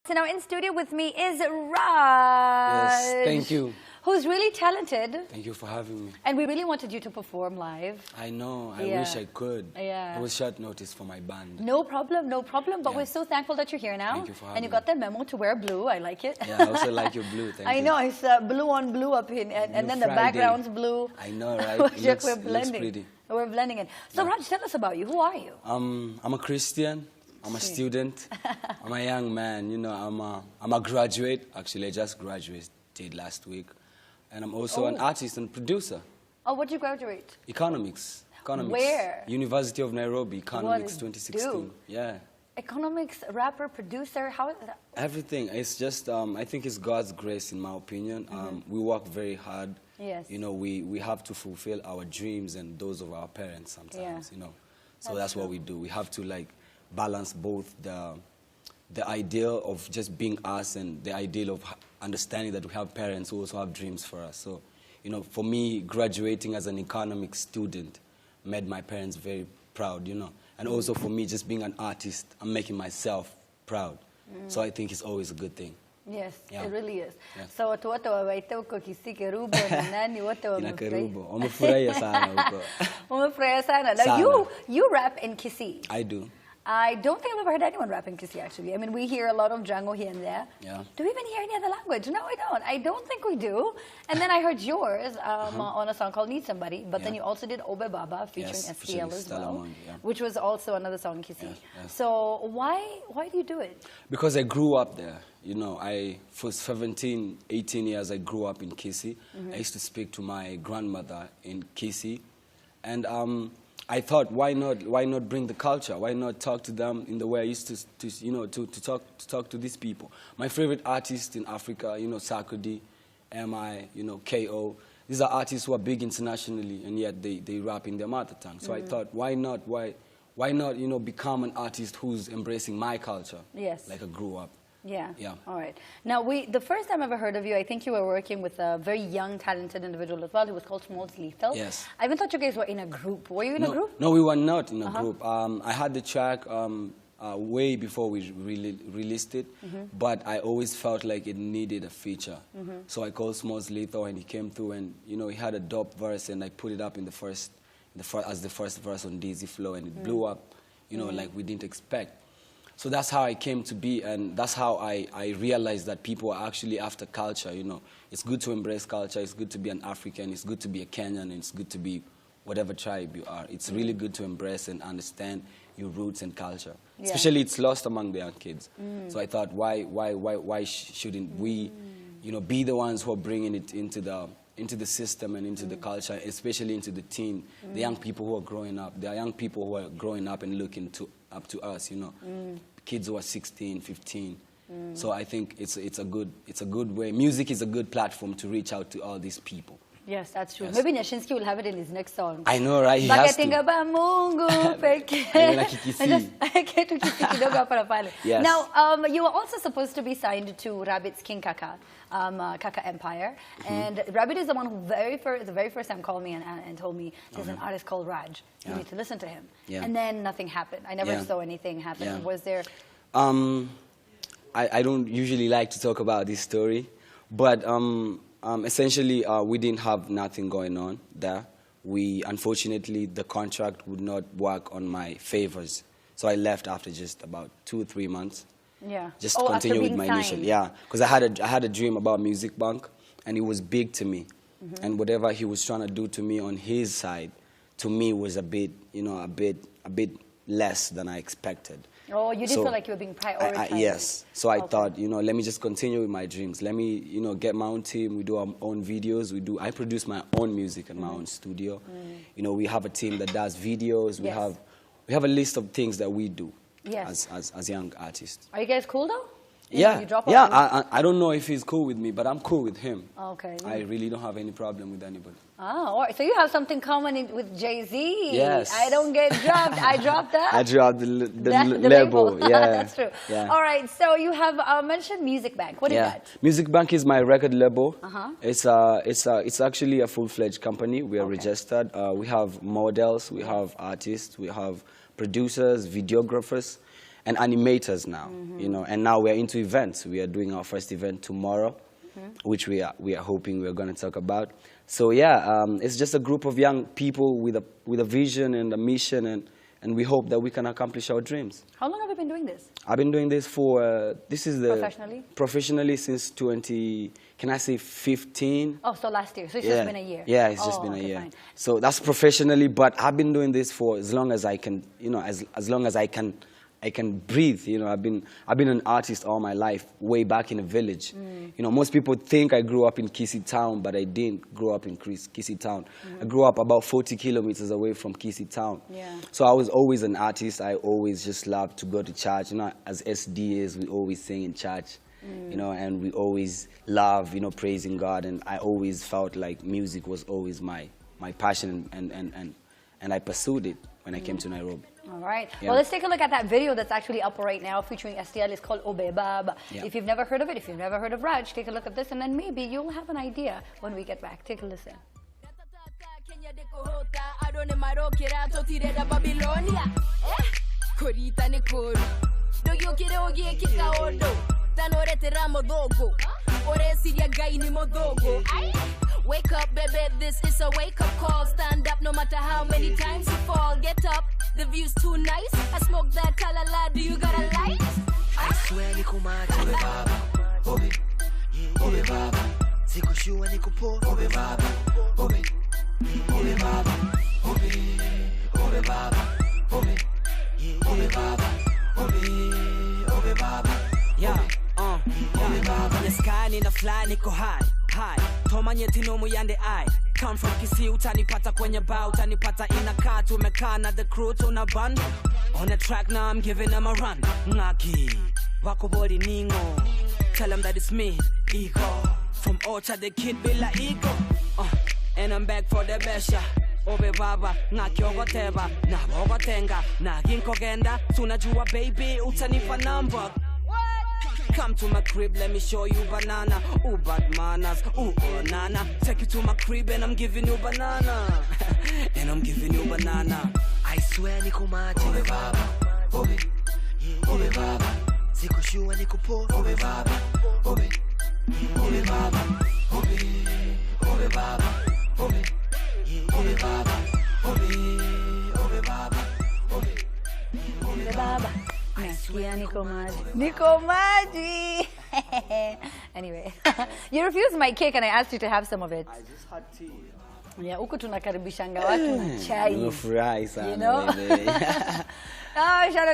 So now in studio with me is Raj. Yes, thank you. Who's really talented. Thank you for having me. And we really wanted you to perform live. I know, I wish I could. Yeah. It was short notice for my band. No problem, no problem. But we're so thankful that you're here now. Thank you for having And you got that memo to wear blue. I like it. Yeah, I also like your blue. Thank you. I know, it's blue on blue up in, and then the background's blue. I know, right? We're blending. Looks pretty. We're blending in. So Raj, tell us about you. Who are you? I'm a Christian. I'm a student. I'm a young man. You know, I'm a graduate. Actually, I just graduated last week. And I'm also an artist and producer. Oh, what did you graduate? Economics. Where? University of Nairobi, Economics 2016. Yeah. Economics, rapper, producer, how is that? Everything. It's just, I think it's God's grace, in my opinion. We work very hard. Yes. You know, we have to fulfill our dreams and those of our parents sometimes, you know. So that's what we do. We have to, like, balance both the ideal of just being us and the ideal of understanding that we have parents who also have dreams for us. So, you know, for me, graduating as an economics student made my parents very proud, you know. And also for me, just being an artist, I'm making myself proud. So I think it's always a good thing. Yes, it really is. Yes. So watu wawaita uko kisikerubo na nani wote Inakerubo. Umefurahia sana huko. Umefurahia sana. Now you rap in Kisii. I do. I don't think I've ever heard anyone rap in Kisii, actually. I mean, we hear a lot of Django here and there. Yeah. Do we even hear any other language? No, we don't. I don't think we do. And then I heard yours on a song called Need Somebody, but then you also did Obe Baba featuring STL as well, which was also another song in Kisii. So why do you do it? Because I grew up there. You know, for 17, 18 years, I grew up in Kisii. I used to speak to my grandmother in Kisii. And I thought, why not bring the culture? Why not talk to them in the way I used to talk to these people? My favorite artists in Africa, you know, Sarkodie, MI, you know, KO. These are artists who are big internationally, and yet they rap in their mother tongue. So I thought, why not, you know, become an artist who's embracing my culture? Yes. Like I grew up. Yeah. All right. Now, the first time I ever heard of you, I think you were working with a very young, talented individual as well, who was called Schmaltz Lethal. Yes. I even thought you guys were in a group. Were you in a group? No, we were not in a group. I had the track way before we released it, but I always felt like it needed a feature. So I called Schmaltz Lethal, and he came through, and you know, he had a dope verse, and I put it up in as the first verse on Dizzy Flow, and it blew up, you know, like we didn't expect. So that's how I came to be, and that's how I realized that people are actually after culture, you know. It's good to embrace culture, it's good to be an African, it's good to be a Kenyan, and it's good to be whatever tribe you are. It's really good to embrace and understand your roots and culture. Especially it's lost among the young kids. So I thought, why shouldn't we, you know, be the ones who are bringing it into the system and into the culture, especially into the teen, the young people who are growing up. There are young people who are growing up and looking up to us, you know, kids who are 16, 15. So I think it's a good way. Music is a good platform to reach out to all these people. Yes, that's true. Maybe Nyashinsky will have it in his next song. I know, right? He has to. Yes. Now, you were also supposed to be signed to Rabbit's King Kaka, Kaka Empire. And Rabbit is the one who the very first time called me and told me there's an artist called Raj. You need to listen to him. And then nothing happened. I never saw anything happen. Was there... I don't usually like to talk about this story, but essentially, we didn't have nothing going on there. Unfortunately, the contract would not work on my favors. So I left after just about 2 or 3 months. Yeah. Just to continue with my initial. Yeah, because I had a dream about Music Bank, and it was big to me. And whatever he was trying to do to me on his side, to me was a bit, you know, a bit less than I expected. Oh, you did feel like you were being prioritized. Yes. So I thought, you know, let me just continue with my dreams. Let me, you know, get my own team. We do our own videos. I produce my own music in my own studio. You know, we have a team that does videos. We have a list of things that we do as young artists. Are you guys cool though? I don't know if he's cool with me, but I'm cool with him. Okay. I really don't have any problem with anybody. Oh, all right. So you have something common with Jay-Z. Yes. I don't get dropped. I dropped that? I dropped the label. Yeah. That's true. Yeah. All right. So you have mentioned Music Bank. What is that? Music Bank is my record label. It's actually a full-fledged company. We are registered. We have models. We have artists. We have producers, videographers. and animators now, you know, and now we're into events. We are doing our first event tomorrow, which we are hoping we're going to talk about. So yeah, it's just a group of young people with a vision and a mission, and we hope that we can accomplish our dreams. How long have you been doing this? I've been doing this for, Professionally? Professionally since 15. Oh, so last year. So it's just been a year. Yeah, it's just been a year. Fine. So that's professionally, but I've been doing this for as long as I can, you know, as long as I can breathe. You know, I've been an artist all my life, way back in the village. You know, most people think I grew up in Kisii Town, but I didn't grow up in Kisii Town. I grew up about 40 kilometers away from Kisii Town. Yeah. So I was always an artist. I always just loved to go to church. You know, as SDAs, we always sing in church. You know, and we always love, you know, praising God. And I always felt like music was always my passion, and I pursued it when I came to Nairobi. All right. Yeah. Well, let's take a look at that video that's actually up right now featuring STL. It's called Obe Baba. Yeah. If you've never heard of it, if you've never heard of Raj, take a look at this, and then maybe you'll have an idea when we get back. Take a listen. Wake up, baby, this is a wake-up call. Stand up no matter how many times you fall. Get up, the view's too nice. I smoke that kalala, do you got a light? I swear niko maji, Obe Baba, Obe, Obe Baba. Sikushua niko po, Obe Baba, Obe, Obe Baba, Obe, Obe Baba, Obe, Obe Baba, Obe, Obe Baba. Yeah, Obe Baba. The sky nina fly niko high. Toma nyetino muyande I come from Kisii, utanipata kwenye bar, utanipata inakaa tumekaa na the crew tuna bun on the track. Now I'm giving them a run. Ngaki wako body ningo, tell them that it's me, ego from Ocha, the kid bila ego, and I'm back for the besha. Obe Baba ngaki ogoteba na ogotenga na ginkogenda tunajua baby utanipa number. Come to my crib, let me show you banana. Ooh, bad manners, ooh, oh, nana. Take you to my crib and I'm giving you banana. And I'm giving you banana. I swear niko maji, Obe Baba, Obe, Obe Baba. Sikushua niko po, Obe Baba, Obe, Obe Baba, Obe, Obe Baba, Obe, Obe Baba, Obe, Obe Baba, Obe, Obe Baba. Niko Maji. Anyway, you refused my cake and I asked you to have some of it. I just had tea. Yeah, huku tunakaribishanga watu na chai. You know? Shout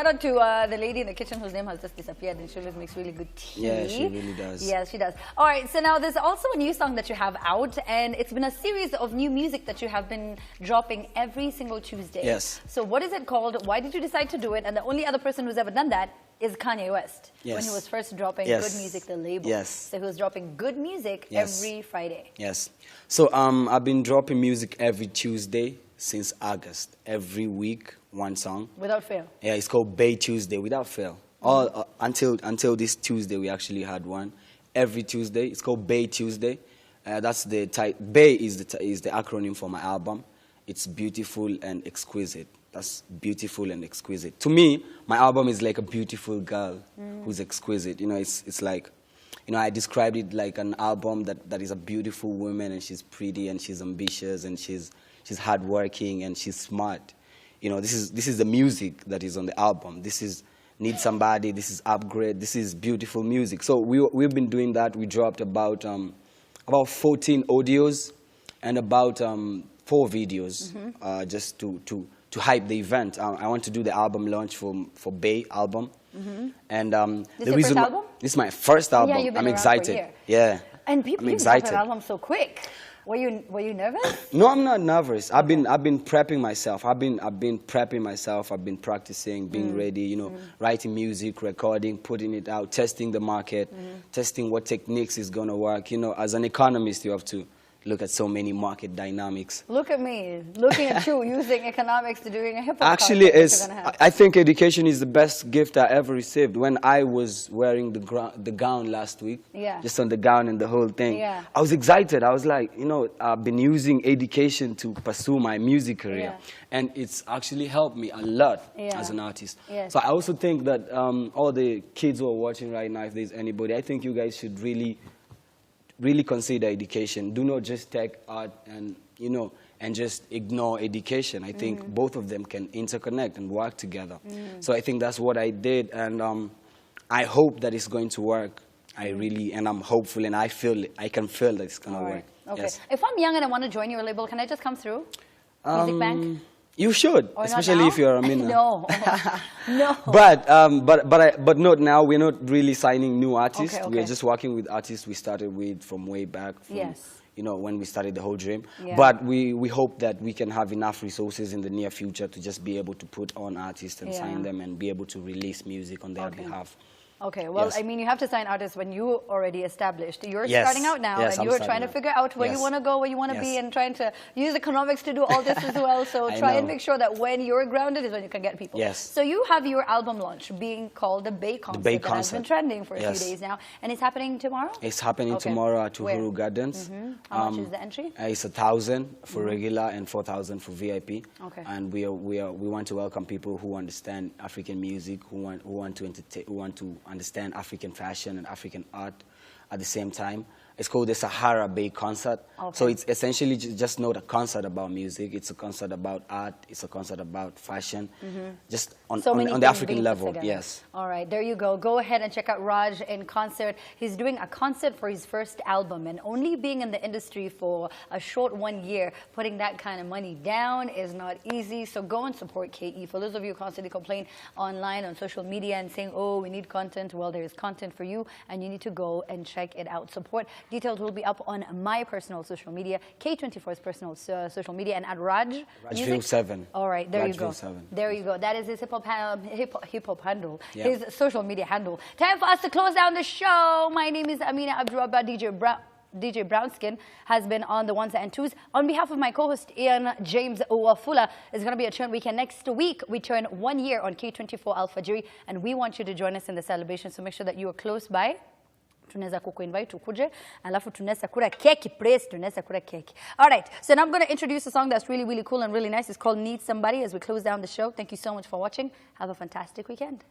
out to the lady in the kitchen whose name has just disappeared, and she always makes really good tea. Yeah, she really does. Yes, she does. All right, so now there's also a new song that you have out, and it's been a series of new music that you have been dropping every single Tuesday. Yes. So what is it called? Why did you decide to do it? And the only other person who's ever done that is Kanye West. Yes. When he was first dropping Good Music, the label. Yes. So he was dropping good music every Friday. Yes. So I've been dropping music every Tuesday since August. Every week, one song. Without fail. Yeah, it's called Bay Tuesday, without fail. All until this Tuesday, we actually had one. Every Tuesday, it's called Bay Tuesday. That's the Bay is the acronym for my album. It's beautiful and exquisite. That's beautiful and exquisite. To me, my album is like a beautiful girl who's exquisite. You know, it's like, you know, I described it like an album that is a beautiful woman, and she's pretty and she's ambitious and she's hardworking and she's smart. You know, this is the music that is on the album. This is Need Somebody. This is Upgrade. This is beautiful music. So we've been doing that. We dropped about 14 audios and about 4 videos just to hype the event. I want to do the album launch for Bay album. And This is your first album? This is my first album. Yeah, you've been I'm around excited. for a year. Yeah. And people didn't drop an album so quick. Were you nervous? No, I'm not nervous. I've been prepping myself. I've been prepping myself. I've been practicing, being ready. You know, writing music, recording, putting it out, testing the market, testing what techniques is gonna work. You know, as an economist, you have to look at so many market dynamics. Look at me, looking at you, using economics to doing a hip-hop Actually, concert I think education is the best gift I ever received. When I was wearing the gown last week, just on the gown and the whole thing, I was excited. I was like, you know, I've been using education to pursue my music career. And it's actually helped me a lot as an artist. So I also think that all the kids who are watching right now, if there's anybody, I think you guys should really consider education. Do not just take art and, you know, and just ignore education. I think both of them can interconnect and work together. So I think that's what I did, and I hope that it's going to work. And I'm hopeful, and I can feel that it's gonna work. Okay. Yes. If I'm young and I want to join your label, can I just come through? Music Bank? You should, especially if you're Amina. No, no. But not now. We're not really signing new artists. Okay. We're just working with artists we started with from way back. From, you know, when we started the whole dream. But we hope that we can have enough resources in the near future to just be able to put on artists and sign them and be able to release music on their behalf. Okay, well, I mean, you have to sign artists when you already established. You're starting out now, and you're trying to figure out where you want to go, where you want to be, and trying to use economics to do all this as well. So try and make sure that when you're grounded is when you can get people. So you have your album launch being called the Bay Concert. The Bay That has been trending for a few days now. And it's happening tomorrow? It's happening tomorrow at Uhuru Gardens. How much is the entry? It's 1,000 for regular and 4,000 for VIP. And we want to welcome people who understand African music, who want to understand African fashion and African art at the same time. It's called the Sahara Bay Concert. So it's essentially just not a concert about music. It's a concert about art. It's a concert about fashion. Just on the African level. Yes. All right, there you go. Go ahead and check out Raj in concert. He's doing a concert for his first album, and only being in the industry for a short 1 year, putting that kind of money down is not easy. So go and support KE. For those of you who constantly complain online on social media and saying, oh, we need content, well, there is content for you, and you need to go and check it out. Support. Details will be up on my personal social media, K24's personal social media, and at Rajville 7. All right, there you go. 7. There you go. That is his hip hop handle, his social media handle. Time for us to close down the show. My name is Amina Abdurrabba. DJ Brownskin has been on the ones and twos. On behalf of my co-host Ian James Uwafula, it's going to be a turn weekend. Next week, we turn 1 year on K24 Alfajiri, and we want you to join us in the celebration, so make sure that you are close by. Tunaweza kukuinvite ukuje, alafu tunaweza kula keki, praise, tunaweza kula keki. All right, so now I'm going to introduce a song that's really, really cool and really nice. It's called Need Somebody as we close down the show. Thank you so much for watching. Have a fantastic weekend.